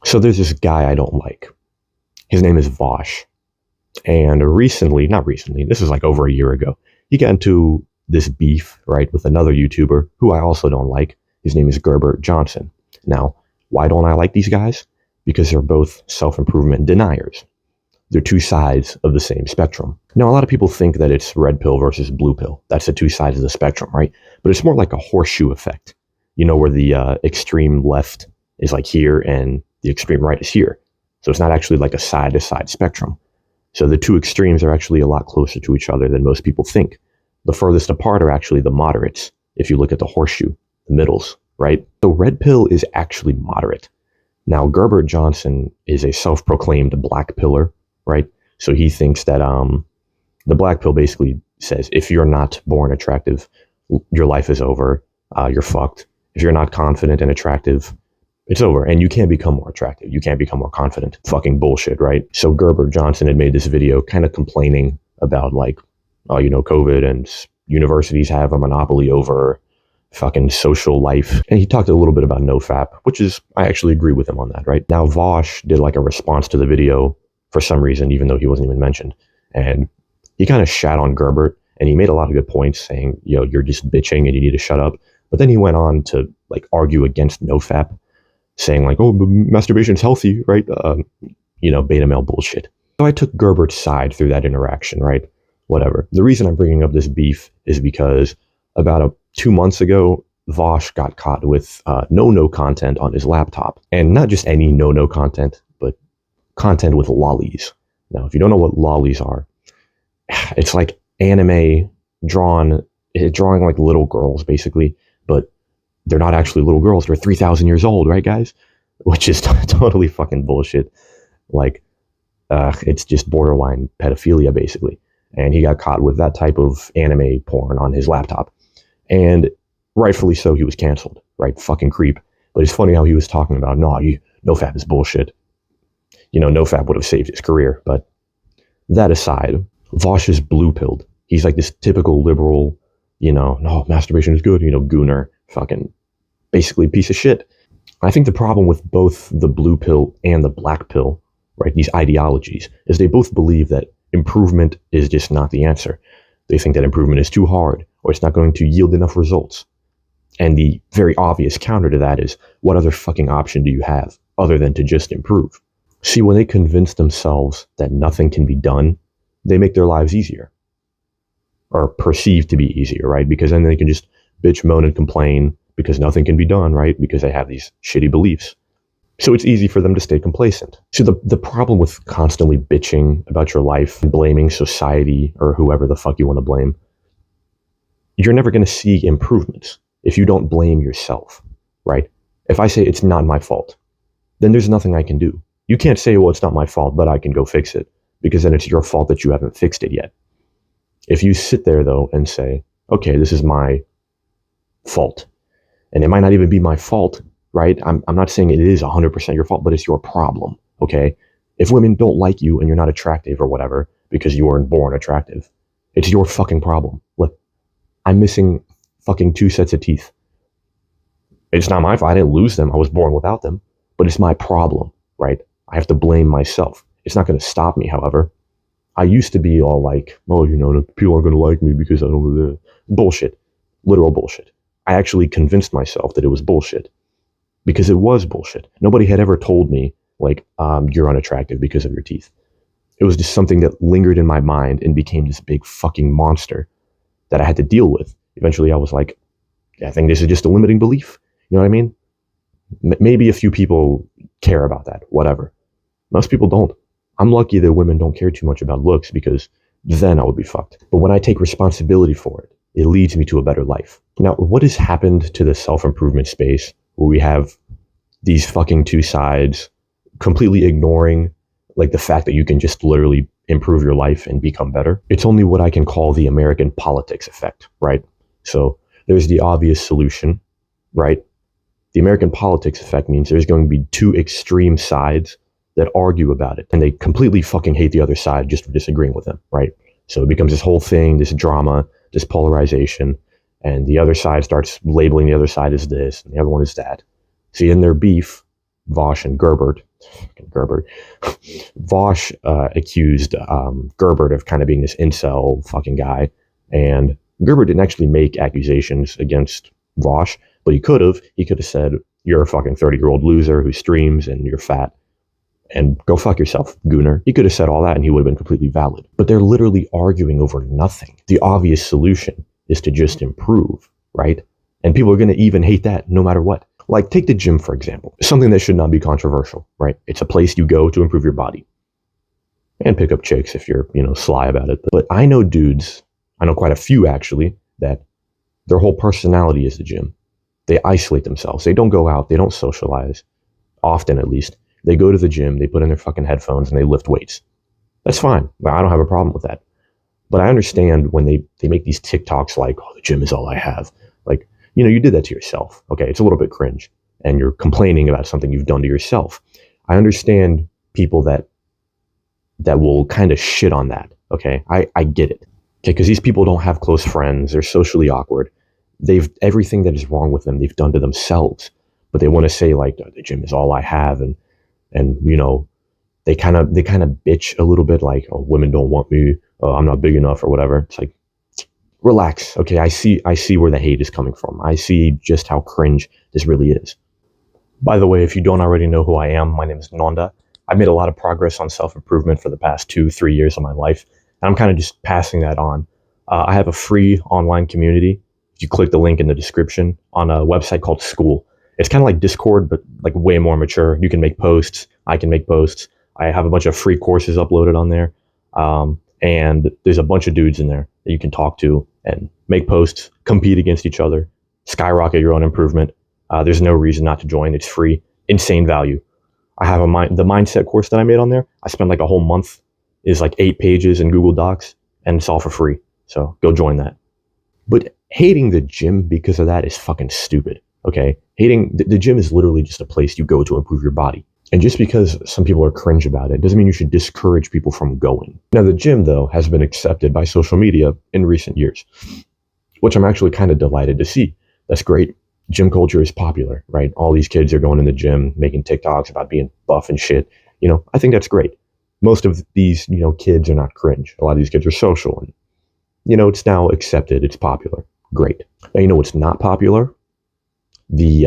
So there's this guy I don't like. His name is Vosh. And not recently, this was like over a year ago, he got into this beef, right, with another YouTuber who I also don't like. His name is Gerbert Johnson. Now, why don't I like these guys? Because they're both self-improvement deniers. They're two sides of the same spectrum. Now, a lot of people think that it's red pill versus blue pill. That's the two sides of the spectrum, right? But it's more like a horseshoe effect, where the extreme left is like here and the extreme right is here. So it's not actually like a side-to-side spectrum. So the two extremes are actually a lot closer to each other than most people think. The furthest apart are actually the moderates, if you look at the horseshoe, the middles, right? The red pill is actually moderate. Now, Gerbert Johnson is a self-proclaimed black pillar, right? So he thinks that the black pill basically says, if you're not born attractive, your life is over, you're fucked. If you're not confident and attractive, it's over, and you can't become more attractive. You can't become more confident. Fucking bullshit, right? So Gerbert Johnson had made this video kind of complaining about COVID and universities have a monopoly over fucking social life. And he talked a little bit about NoFap, which is, I actually agree with him on that, right? Now Vosh did like a response to the video for some reason, even though he wasn't even mentioned. And he kind of shat on Gerbert, and he made a lot of good points saying, you're just bitching and you need to shut up. But then he went on to like argue against NoFap, saying like, oh, masturbation's healthy, right? Beta male bullshit. So I took Gerbert's side through that interaction, right? Whatever. The reason I'm bringing up this beef is because about 2 months ago, Vosh got caught with no content on his laptop. And not just any no content, but content with lollies. Now, if you don't know what lollies are, it's like anime drawing like little girls, basically, but they're not actually little girls. They're 3,000 years old, right, guys? Which is totally fucking bullshit. Like, it's just borderline pedophilia, basically. And he got caught with that type of anime porn on his laptop. And rightfully so, he was canceled, right? Fucking creep. But it's funny how he was talking about, NoFap is bullshit. NoFap would have saved his career. But that aside, Vosh is blue-pilled. He's like this typical liberal, no, masturbation is good, gooner, fucking basically piece of shit. I think the problem with both the blue pill and the black pill, right, these ideologies, is they both believe that improvement is just not the answer. They think that improvement is too hard, or it's not going to yield enough results. And the very obvious counter to that is, what other fucking option do you have other than to just improve? See, when they convince themselves that nothing can be done, they make their lives easier. Or perceived to be easier, right? Because then they can just bitch, moan, and complain because nothing can be done, right? Because they have these shitty beliefs. So it's easy for them to stay complacent. So the problem with constantly bitching about your life and blaming society or whoever the fuck you want to blame, you're never going to see improvements if you don't blame yourself, right? If I say it's not my fault, then there's nothing I can do. You can't say, well, it's not my fault, but I can go fix it, because then it's your fault that you haven't fixed it yet. If you sit there, though, and say, okay, this is my fault, and it might not even be my fault, right? I'm not saying it is 100% your fault, but it's your problem, okay? If women don't like you and you're not attractive or whatever because you weren't born attractive, it's your fucking problem. Look, I'm missing fucking 2 sets of teeth. It's not my fault. I didn't lose them. I was born without them, but it's my problem, right? I have to blame myself. It's not going to stop me, however. I used to be all like, oh, people aren't going to like me because I don't do that. Bullshit. Literal bullshit. I actually convinced myself that it was bullshit because it was bullshit. Nobody had ever told me, like, you're unattractive because of your teeth. It was just something that lingered in my mind and became this big fucking monster that I had to deal with. Eventually, I was like, I think this is just a limiting belief. You know what I mean? Maybe a few people care about that, whatever. Most people don't. I'm lucky that women don't care too much about looks, because then I would be fucked. But when I take responsibility for it, it leads me to a better life. Now, what has happened to the self-improvement space where we have these fucking two sides completely ignoring like the fact that you can just literally improve your life and become better? It's only what I can call the American politics effect, right? So there's the obvious solution, right? The American politics effect means there's going to be two extreme sides that argue about it, and they completely fucking hate the other side just for disagreeing with them, right? So it becomes this whole thing, this drama, this polarization, and the other side starts labeling the other side as this, and the other one is that. See, in their beef, Vosh and Gerbert. Gerbert. Vosh accused Gerbert of kind of being this incel fucking guy, and Gerbert didn't actually make accusations against Vosh, but he could have. He could have said, "You're a fucking 30-year-old loser who streams and you're fat, and go fuck yourself, gooner." He could have said all that and he would have been completely valid. But they're literally arguing over nothing. The obvious solution is to just improve, right? And people are going to even hate that no matter what. Like, take the gym, for example. Something that should not be controversial, right? It's a place you go to improve your body and pick up chicks if you're, sly about it. But I know dudes, I know quite a few actually, that their whole personality is the gym. They isolate themselves. They don't go out. They don't socialize, often at least. They go to the gym, they put in their fucking headphones, and they lift weights. That's fine. I don't have a problem with that. But I understand when they make these TikToks like, oh, the gym is all I have. Like, you did that to yourself. Okay, it's a little bit cringe. And you're complaining about something you've done to yourself. I understand people that will kind of shit on that. Okay, I get it. Okay, because these people don't have close friends. They're socially awkward. Everything that is wrong with them, they've done to themselves. But they want to say like, the gym is all I have, and they kind of bitch a little bit like, oh, women don't want me, I'm not big enough or whatever. It's like, relax. Okay, I see where the hate is coming from. I see just how cringe this really is. By the way, if you don't already know who I am, my name is Nonda. I've made a lot of progress on self-improvement for the past 2-3 years of my life, and I'm kind of just passing that on. I have a free online community. If you click the link in the description, on a website called School. It's kind of like Discord, but like way more mature. You can make posts. I can make posts. I have a bunch of free courses uploaded on there. And there's a bunch of dudes in there that you can talk to and make posts, compete against each other, skyrocket your own improvement. There's no reason not to join. It's free. Insane value. I have the mindset course that I made on there. I spent like a whole month. Is like 8 pages in Google Docs, and it's all for free. So go join that. But hating the gym because of that is fucking stupid. Okay, hating the gym is literally just a place you go to improve your body. And just because some people are cringe about it doesn't mean you should discourage people from going. Now, the gym, though, has been accepted by social media in recent years, which I'm actually kind of delighted to see. That's great. Gym culture is popular, right? All these kids are going in the gym, making TikToks about being buff and shit. I think that's great. Most of these, kids are not cringe. A lot of these kids are social, and, it's now accepted. It's popular. Great. Now, what's not popular? The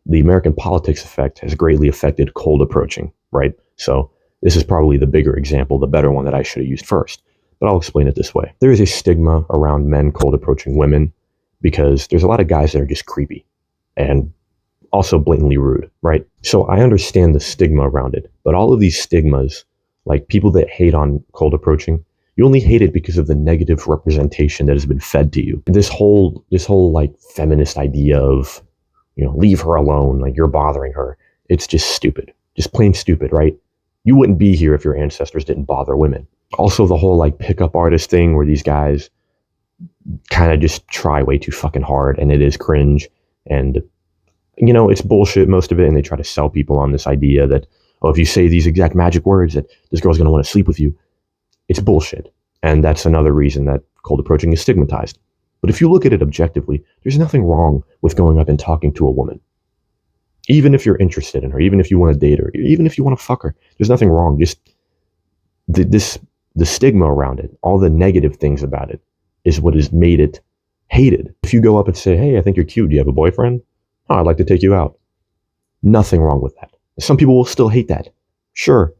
American politics effect has greatly affected cold approaching, right? So this is probably the bigger example, the better one that I should have used first, but I'll explain it this way. There is a stigma around men cold approaching women because there's a lot of guys that are just creepy and also blatantly rude, right? So I understand the stigma around it, but all of these stigmas, like people that hate on cold approaching, you only hate it because of the negative representation that has been fed to you. This whole like feminist idea of, leave her alone, like you're bothering her. It's just stupid, just plain stupid, right? You wouldn't be here if your ancestors didn't bother women. Also, the whole like pickup artist thing where these guys kind of just try way too fucking hard, and it is cringe, and it's bullshit, most of it, and they try to sell people on this idea that, oh, if you say these exact magic words that this girl's going to want to sleep with you. It's bullshit. And that's another reason that cold approaching is stigmatized. But if you look at it objectively, there's nothing wrong with going up and talking to a woman. Even if you're interested in her, even if you want to date her, even if you want to fuck her, there's nothing wrong. Just the stigma around it, all the negative things about it, is what has made it hated. If you go up and say, hey, I think you're cute, do you have a boyfriend? Oh, I'd like to take you out. Nothing wrong with that. Some people will still hate that. Sure.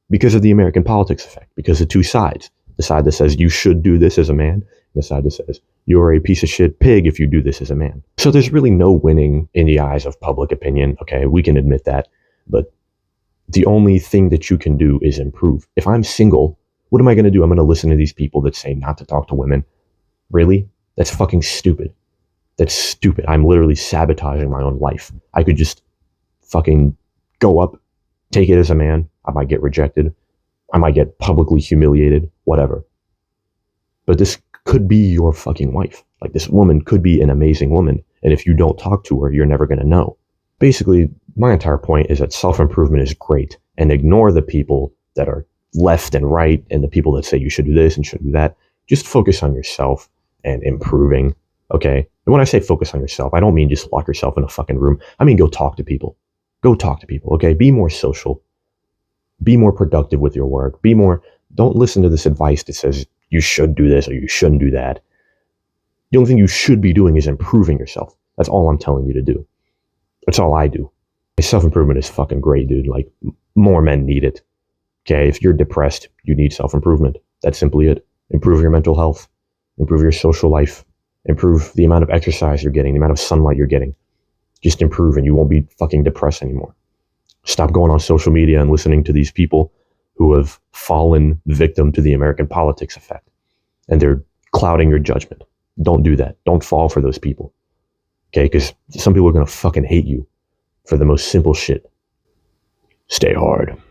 Because of the American politics effect, because of two sides. The side that says you should do this as a man, and the side that says you're a piece of shit pig if you do this as a man. So there's really no winning in the eyes of public opinion. Okay, we can admit that. But the only thing that you can do is improve. If I'm single, what am I going to do? I'm going to listen to these people that say not to talk to women. Really? That's fucking stupid. That's stupid. I'm literally sabotaging my own life. I could just fucking go up, take it as a man. I might get rejected. I might get publicly humiliated, whatever. But this could be your fucking wife. Like, this woman could be an amazing woman. And if you don't talk to her, you're never going to know. Basically, my entire point is that self-improvement is great. And ignore the people that are left and right and the people that say you should do this and should do that. Just focus on yourself and improving, okay? And when I say focus on yourself, I don't mean just lock yourself in a fucking room. I mean go talk to people. Go talk to people, okay? Be more social. Be more productive with your work. Don't listen to this advice that says you should do this or you shouldn't do that. The only thing you should be doing is improving yourself. That's all I'm telling you to do. That's all I do. Self-improvement is fucking great, dude. Like, more men need it. Okay, if you're depressed, you need self-improvement. That's simply it. Improve your mental health. Improve your social life. Improve the amount of exercise you're getting, the amount of sunlight you're getting. Just improve and you won't be fucking depressed anymore. Stop going on social media and listening to these people who have fallen victim to the American politics effect. And they're clouding your judgment. Don't do that. Don't fall for those people. Okay, because some people are going to fucking hate you for the most simple shit. Stay hard.